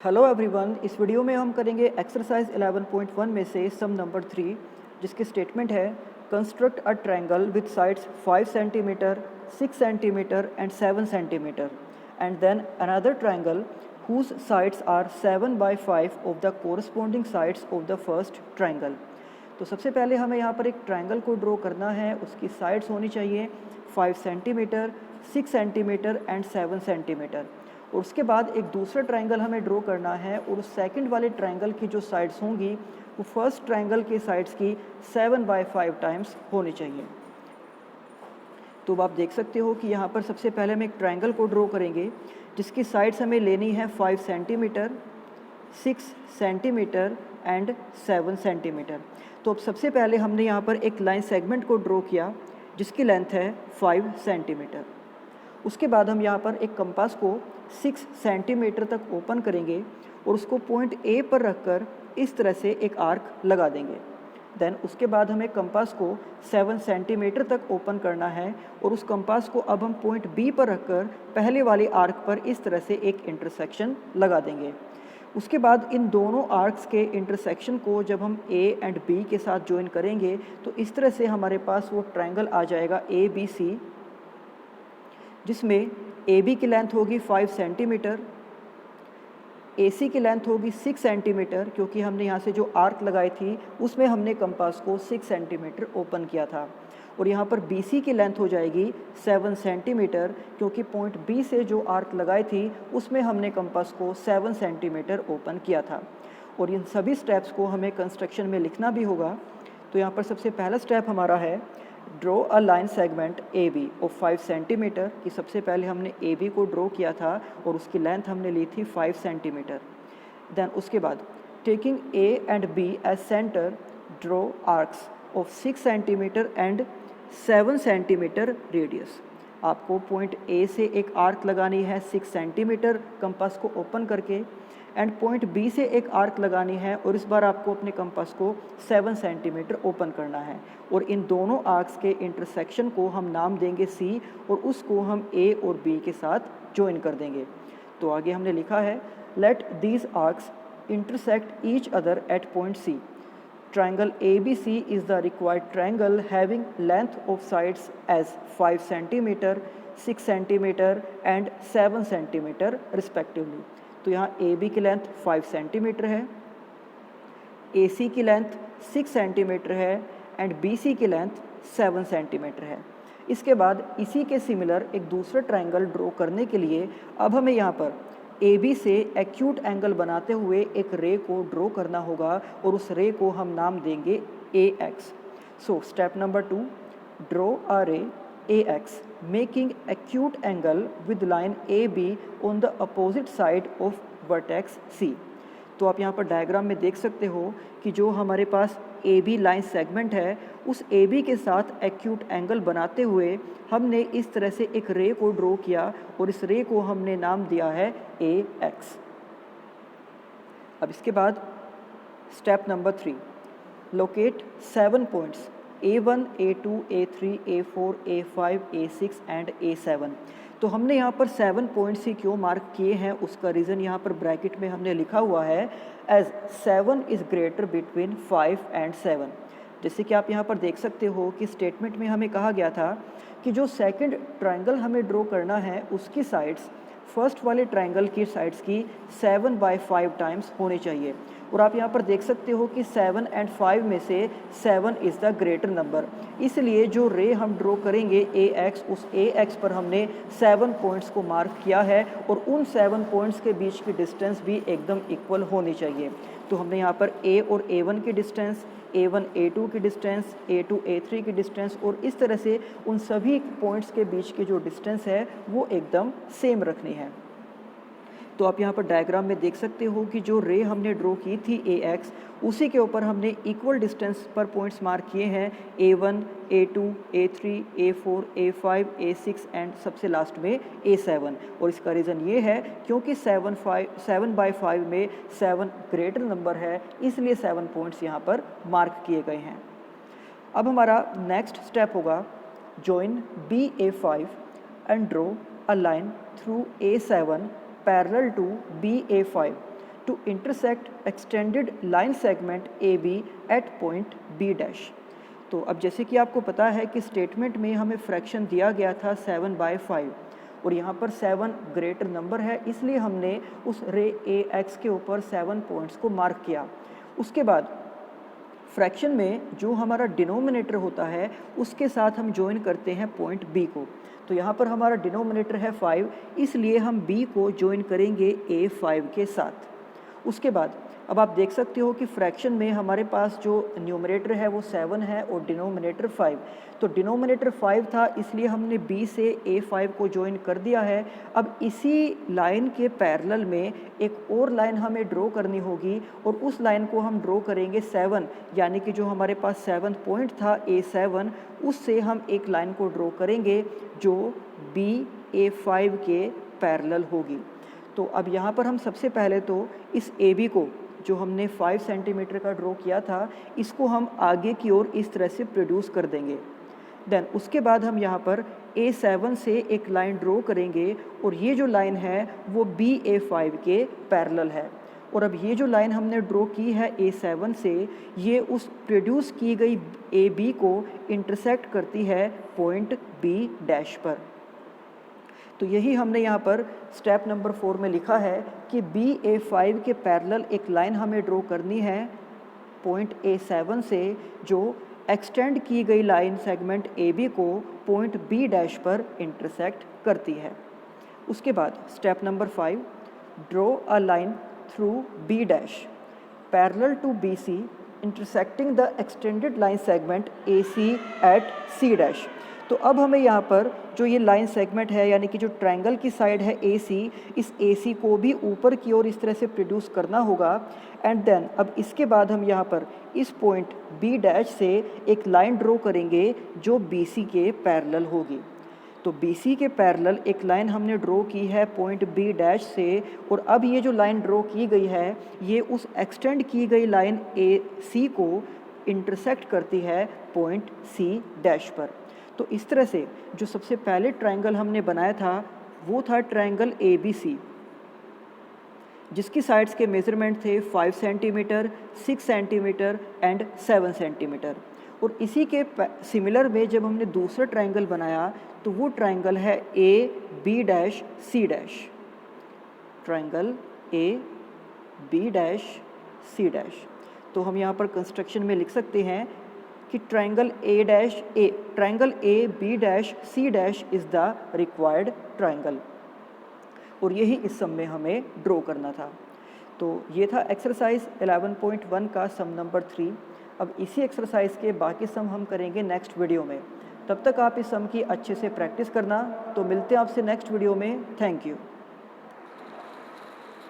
Hello everyone, इस video में हम करेंगे एक्सरसाइज 11.1 में से सम नंबर 3, जिसकी स्टेटमेंट है construct a triangle with sides 5 centimetre, 6 centimetre and 7 centimetre and then another triangle whose sides are 7 by 5 of the corresponding sides of the first triangle। तो सबसे पहले हमें यहाँ पर एक ट्रायंगल को ड्रॉ करना है। उसकी साइड्स होनी चाहिए 5 सेंटीमीटर, 6 सेंटीमीटर एंड 7 सेंटीमीटर। और उसके बाद एक दूसरा ट्रायंगल हमें ड्रॉ करना है और उस सेकंड वाले ट्रायंगल की जो साइड्स होंगी वो फर्स्ट ट्रायंगल के साइड्स की 7 by 5 टाइम्स होनी चाहिए। तो अब आप देख सकते हो कि यहाँ पर सबसे पहले हम एक ट्रायंगल को ड्रॉ करेंगे जिसकी साइड्स हमें लेनी है 5 सेंटीमीटर, 6 सेंटीमीटर एंड 7 सेंटीमीटर। तो अब सबसे पहले हमने यहाँ पर एक लाइन सेगमेंट को ड्रॉ किया जिसकी लेंथ है 5 सेंटीमीटर। उसके बाद हम यहाँ पर एक कंपास को 6 सेंटीमीटर तक ओपन करेंगे और उसको पॉइंट ए पर रखकर इस तरह से एक आर्क लगा देंगे। देन उसके बाद हमें कंपास को 7 सेंटीमीटर तक ओपन करना है और उस कंपास को अब हम पॉइंट बी पर रखकर पहले वाले आर्क पर इस तरह से एक इंटरसेक्शन लगा देंगे। उसके बाद इन दोनों आर्क्स के इंटरसेक्शन को जब हम ए एंड बी के साथ ज्वाइन करेंगे तो इस तरह से हमारे पास वो ट्रायंगल आ जाएगा ए बी सी, जिसमें ए बी की लेंथ होगी 5 सेंटीमीटर, ए सी की लेंथ होगी 6 सेंटीमीटर, क्योंकि हमने यहाँ से जो आर्क लगाई थी उसमें हमने कंपास को 6 सेंटीमीटर ओपन किया था। और यहाँ पर बी सी की लेंथ हो जाएगी 7 सेंटीमीटर, क्योंकि पॉइंट बी से जो आर्क लगाई थी उसमें हमने कंपास को 7 सेंटीमीटर ओपन किया था। और इन सभी स्टेप्स को हमें कंस्ट्रक्शन में लिखना भी होगा। तो यहाँ पर सबसे पहला स्टेप हमारा है draw a line segment A B of 5 centimetre कि सबसे पहले हमने ए बी को ड्रॉ किया था और उसकी लेंथ हमने ली थी 5 सेंटीमीटर। देन उसके बाद taking A and B as centre draw arcs of 6 centimetre and 7 centimetre radius. आपको पॉइंट ए से एक आर्क लगानी है 6 सेंटीमीटर कंपास को ओपन करके एंड पॉइंट बी से एक आर्क लगानी है और इस बार आपको अपने कंपास को 7 सेंटीमीटर ओपन करना है। और इन दोनों आर्क्स के इंटरसेक्शन को हम नाम देंगे सी और उसको हम ए और बी के साथ ज्वाइन कर देंगे। तो आगे हमने लिखा है let these arcs intersect each other at point C. Triangle ABC is the required triangle having length of sides as 5 centimeter, 6 centimeter and 7 centimeter respectively। तो यहाँ AB की लेंथ 5 सेंटीमीटर है, AC की लेंथ 6 सेंटीमीटर है and BC की length 7 centimetre है। इसके बाद इसी के सिमिलर एक दूसरा ट्रायंगल ड्रॉ करने के लिए अब हमें यहाँ पर AB से एक्यूट एंगल बनाते हुए एक रे को ड्रॉ करना होगा और उस रे को हम नाम देंगे AX। So step number 2, draw a रे AX making acute angle with line AB on the opposite side of vertex C। तो आप यहाँ पर डायग्राम में देख सकते हो कि जो हमारे पास AB लाइन सेगमेंट है उस AB के साथ एक्यूट एंगल बनाते हुए हमने इस तरह से एक रे को ड्रॉ किया और इस रे को हमने नाम दिया है AX। अब इसके बाद step number 3, locate 7 points A1, A2, A3, A4, A5, A6 and A7। तो हमने यहाँ पर 7 पॉइंट्स ही क्यों मार्क किए हैं उसका रीज़न यहाँ पर ब्रैकेट में हमने लिखा हुआ है as 7 is greater between 5 and 7। जैसे कि आप यहाँ पर देख सकते हो कि स्टेटमेंट में हमें कहा गया था कि जो सेकंड ट्रायंगल हमें ड्रॉ करना है उसकी साइड्स फर्स्ट वाले ट्रायंगल की साइड्स की 7 by 5 टाइम्स होनी चाहिए। और आप यहाँ पर देख सकते हो कि 7 एंड 5 में से 7 इज़ द ग्रेटर नंबर, इसलिए जो रे हम ड्रॉ करेंगे AX, उस AX पर हमने 7 पॉइंट्स को मार्क किया है और उन 7 पॉइंट्स के बीच की डिस्टेंस भी एकदम इक्वल होनी चाहिए। तो हमने यहाँ पर A और A1 की डिस्टेंस, A1 A2 की डिस्टेंस, A2 A3 की डिस्टेंस और इस तरह से उन सभी पॉइंट्स के बीच की जो डिस्टेंस है वो एकदम सेम रखनी है। तो आप यहाँ पर डायग्राम में देख सकते हो कि जो रे हमने ड्रॉ की थी AX उसी के ऊपर हमने इक्वल डिस्टेंस पर पॉइंट्स मार्क किए हैं A1, A2, A3, A4, A5, A6 and सबसे लास्ट में A7। और इसका रीज़न ये है क्योंकि 7 by 5 में 7 ग्रेटर नंबर है, इसलिए 7 पॉइंट्स यहाँ पर मार्क किए गए हैं। अब हमारा नेक्स्ट स्टेप होगा join BA5 and draw a line through A7 parallel to BA5 to intersect extended line segment A B at point B dash. तो अब जैसे कि आपको पता है कि स्टेटमेंट में हमें फ्रैक्शन दिया गया था 7/5 और यहाँ पर 7 ग्रेटर नंबर है, इसलिए हमने उस रे ए एक्स के ऊपर 7 पॉइंट्स को मार्क किया। उसके बाद फ्रैक्शन में जो हमारा डिनोमिनेटर होता है उसके साथ हम ज्वाइन करते हैं पॉइंट बी को। तो यहाँ पर हमारा डिनोमिनेटर है 5, इसलिए हम बी को ज्वाइन करेंगे A5 के साथ। उसके बाद अब आप देख सकते हो कि फ्रैक्शन में हमारे पास जो न्यूमरेटर है वो 7 है और डिनोमिनेटर 5। तो डिनोमिनेटर 5 था, इसलिए हमने B से A5 को ज्वाइन कर दिया है। अब इसी लाइन के पैरेलल में एक और लाइन हमें ड्रॉ करनी होगी और उस लाइन को हम ड्रॉ करेंगे 7, यानी कि जो हमारे पास 7 पॉइंट था A7, उससे हम एक लाइन को ड्रॉ करेंगे जो B A5 के पैरेलल होगी। तो अब यहाँ पर हम सबसे पहले तो इस AB को जो हमने 5 सेंटीमीटर का ड्रॉ किया था, इसको हम आगे की ओर इस तरह से प्रोड्यूस कर देंगे। देन उसके बाद हम यहाँ पर A7 से एक लाइन ड्रॉ करेंगे और ये जो लाइन है वो BA5 के पैरेलल है। और अब ये जो लाइन हमने ड्रॉ की है A7 से, ये उस प्रोड्यूस की गई AB को इंटरसेक्ट करती है पॉइंट B डैश पर। तो यही हमने यहाँ पर स्टेप नंबर 4 में लिखा है कि BA5 के पैरेलल एक लाइन हमें ड्रॉ करनी है पॉइंट A7 से, जो एक्सटेंड की गई लाइन सेगमेंट AB को पॉइंट B डैश पर इंटरसेक्ट करती है। उसके बाद step number 5, draw a line through B dash parallel to BC intersecting the extended line segment AC at C dash. तो अब हमें यहाँ पर जो ये लाइन सेगमेंट है, यानी कि जो ट्रायंगल की साइड है AC, इस AC को भी ऊपर की ओर इस तरह से प्रोड्यूस करना होगा। एंड देन अब इसके बाद हम यहाँ पर इस पॉइंट B डैश से एक लाइन ड्रॉ करेंगे जो BC के पैरेलल होगी। तो BC के पैरेलल एक लाइन हमने ड्रॉ की है पॉइंट B डैश से, और अब ये जो लाइन ड्रॉ की गई है ये उस एक्सटेंड की गई लाइन AC को इंटरसेक्ट करती है पॉइंट C डैश पर। तो इस तरह से जो सबसे पहले ट्रायंगल हमने बनाया था वो था ट्रायंगल ABC, जिसकी साइड्स के मेजरमेंट थे 5 सेंटीमीटर, 6 सेंटीमीटर एंड 7 सेंटीमीटर। और इसी के सिमिलर में जब हमने दूसरा ट्रायंगल बनाया तो वो ट्रायंगल है AB dash C dash, triangle AB dash C dash. तो हम यहाँ पर कंस्ट्रक्शन में लिख सकते हैं कि triangle AB dash C dash is the required triangle, और यही इस सम में हमें ड्रॉ करना था। तो ये था एक्सरसाइज 11.1 का सम नंबर 3। अब इसी एक्सरसाइज के बाकी सम हम करेंगे नेक्स्ट वीडियो में। तब तक आप इस सम की अच्छे से प्रैक्टिस करना। तो मिलते हैं आपसे नेक्स्ट वीडियो में। Thank you.